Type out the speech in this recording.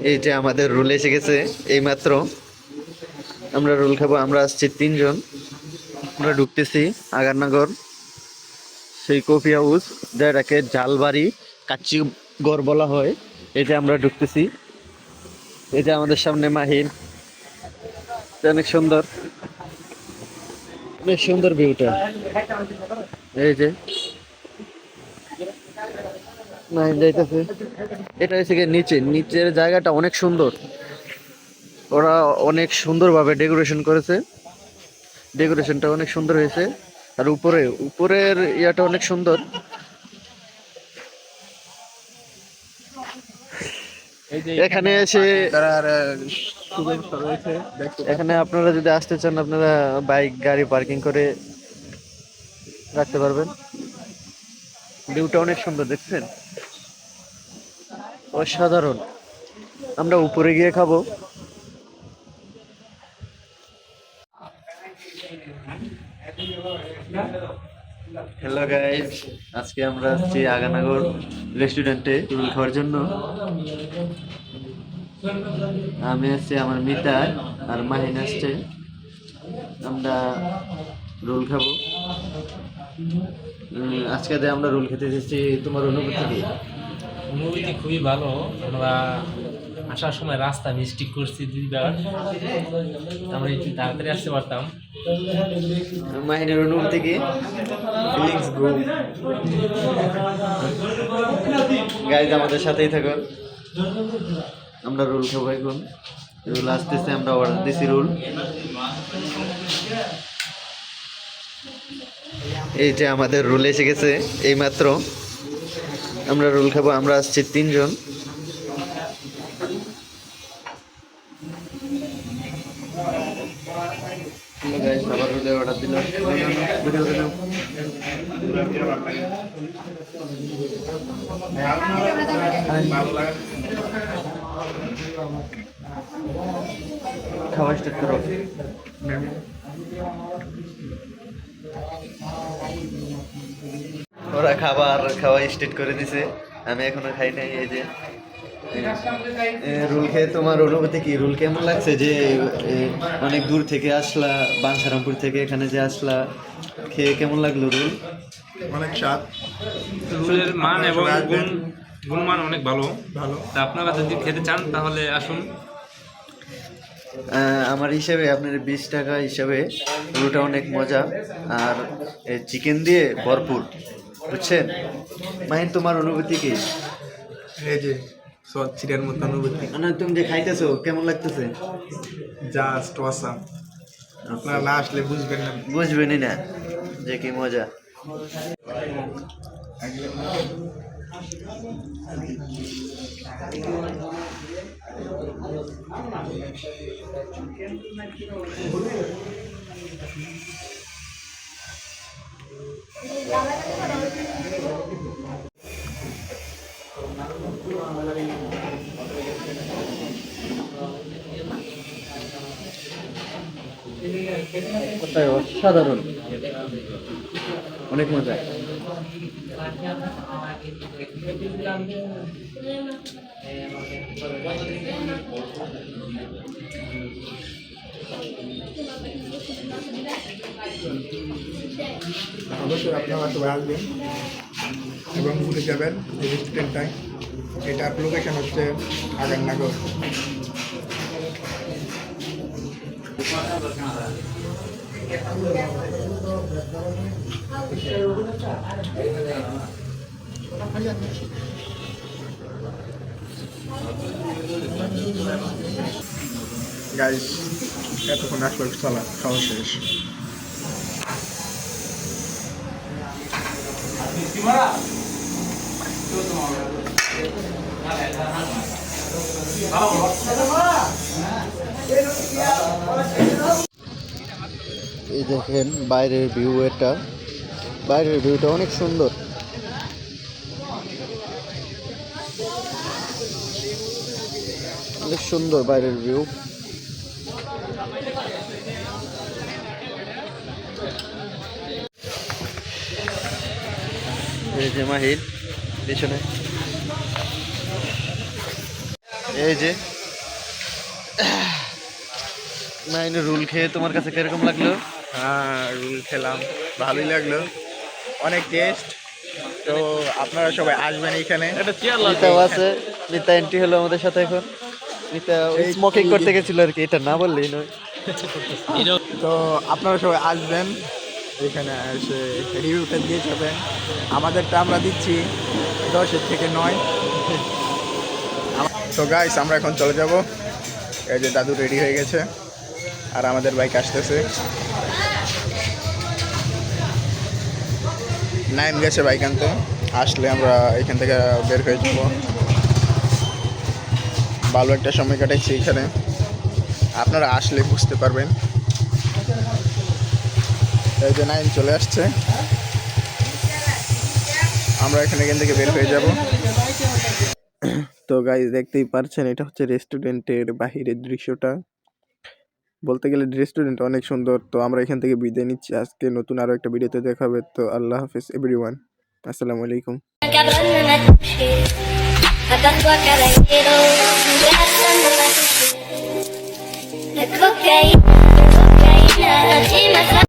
এই যে আমাদের রোল এসে গেছে এইমাত্র। আমরা রোল খাবো। আমরা আসছি 3 জন। আমরা ঢুকতেছি আগারনগর সেই কফি হাউস, যেটাকে জালবাড়ি কাচ্চি গড় বলা হয়। এই যে আমরা ঢুকতেছি। এই যে আমাদের সামনে মাহিন। অনেক সুন্দর, অনেক সুন্দর ভিউটা। এই যে মাহিন যাইতেছে। এটা হচ্ছে গিয়ে নিচের জায়গাটা অনেক সুন্দর। ওরা অনেক সুন্দরভাবে ডেকোরেশন করেছে। ডেকোরেশনটা অনেক সুন্দর হয়েছে। আর উপরের ইয়াটা অনেক সুন্দর। এখানে এসে এখানে আপনারা যদি আসতে চান, আপনারা বাইক গাড়ি পার্কিং করে রাখতে পারবেন। ভিউটা অনেক সুন্দর, দেখছেন? অসাধারণ। আমরা উপরে গিয়ে খাবো। হ্যালো গাইস, আজকে আমরা আসছি আগানগর রেস্টুরেন্টে রোল খাওয়ার জন্য। আমি আসছি, আমার মিতা আর মাহিন আসছে। আমরা রোল খাবো। আজকে আমরা রোল খেতে এসেছি। তোমার অনুভূতি কি? অনুভূতি খুবই ভালো। আমরা আসার সময় রাস্তা মিস্টেক করছি 2বার। আমরা একটু তাড়াতাড়ি আসতে পারতাম। মাহিনের অনুভূতি কি? Feelings good. গাইজ আমাদের সাথেই থাকুন। আমরা রোল খাবো এখন। রোল আসতেছে, আমরা অর্ডার দিছি রোল। এই যে আমাদের রোল এসে গেছে এইমাত্র। আমরা রোল খাবো। আমরা আসছি 3 জন। খাবার রোলের অর্ডার দিলাম। খাওয়া স্টার্ট করো। ওরা খাওয়া স্টার্ট করে দিছে। আমি এখনো খাই নাই। এই যে রোল খেয়ে তোমার অনুভূতি কি? রোল কেমন লাগছে যে অনেক দূর থেকে আসলা, বাঞ্ছারামপুর থেকে এখানে যে আসলা, খেয়ে কেমন লাগলো রোল? অনেক স্বাদ। রুলের মান এবং আসবেন। গুণমান অনেক ভালো। ভালো। তা আপনারা যদি খেতে চান তাহলে আসুন। আমার হিসাবে, আপনার 20 টাকা হিসাবে রোলটা অনেক মজা। আর চিকেন দিয়ে ভরপুর, বুঝছেন? মাহিন, তোমার অনুভূতি কি? এই যে সব চিড়ের মতো অনুভূতি। না, তুমি যে খাইতেছো কেমন লাগতেছে? Just awesome. আপনারা না আসলে বুঝবেন না। বুঝবেনই না যে কি মজা। কোথায়? অসাধারণ, অনেক মজা। অবশ্যই আপনারা সবাই আসবেন এবং ঘুরে যাবেন এই রেস্টুরেন্টটায়। এটার লোকেশন হচ্ছে আগারনগর। গাইস, এতক্ষণ আসলে খাওয়া শেষ। এই দেখেন বাইরের ভিউ। বাইরের ভিউটা অনেক সুন্দর। অনেক সুন্দর বাইরের ভিউ। এই যে মাহির পিছনে। এই যে নাইন রোল খেয়ে তোমার কাছে কিরকম লাগলো? হ্যাঁ, রোল খেলাম, ভালোই লাগলো, অনেক টেস্ট। তো আপনারা সবাই আসবেন এখানে। মিতাও আছে, মিতা এন্ট্রি হলো আমাদের সাথে এখন। মিতা স্মোকিং করতে গেছিল আর কি, এটা না বললেই নয়। তো আপনারা সবাই আসবেন এখানে, এসে রিভিউটা দিয়ে যাবেন। আমাদেরটা আমরা দিচ্ছি 10-এর থেকে 9। তো গাইস, আমরা এখন চলে যাব। এই যে দাদু রেডি হয়ে গেছে আর আমাদের বাইক আসতেছে। নাইম গেছে বাইক আনতে, আসলে আমরা এখান থেকে বের হয়ে যাব। ভালো একটা সময় কাটাচ্ছি এখানে, আপনারা আসলে বুঝতে পারবেন। এই যে নাইম চলে আসছে, আমরা এখান থেকে বের হয়ে যাব। তো গাইস, দেখতেই পারছেন এটা হচ্ছে রেস্টুরেন্টের বাহিরের দৃশ্যটা। বলতে গেলে রেস্টুরেন্ট অনেক সুন্দর। তো আমরা এখান থেকে বিদায় নিচ্ছি, আজকে নতুন আরো একটা ভিডিওতে দেখা হবে। তো আল্লাহ হাফিজ এভরিওয়ান, আসসালামু আলাইকুম। Acabando na cocheira, matando a cada inteiro.